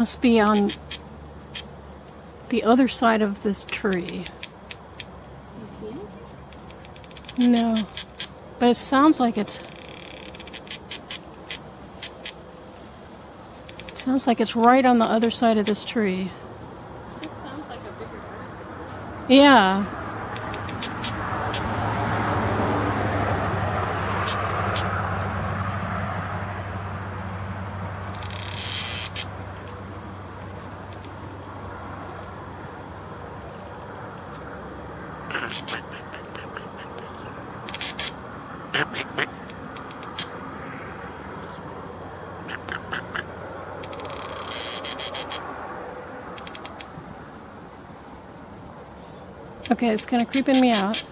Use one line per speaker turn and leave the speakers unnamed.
must be on the other side of this tree.
You see anything?
No. But it sounds like it's... It sounds like it's right on the other side of this tree.
It just sounds like a bigger bird.
Yeah. Okay, it's kind of creeping me out.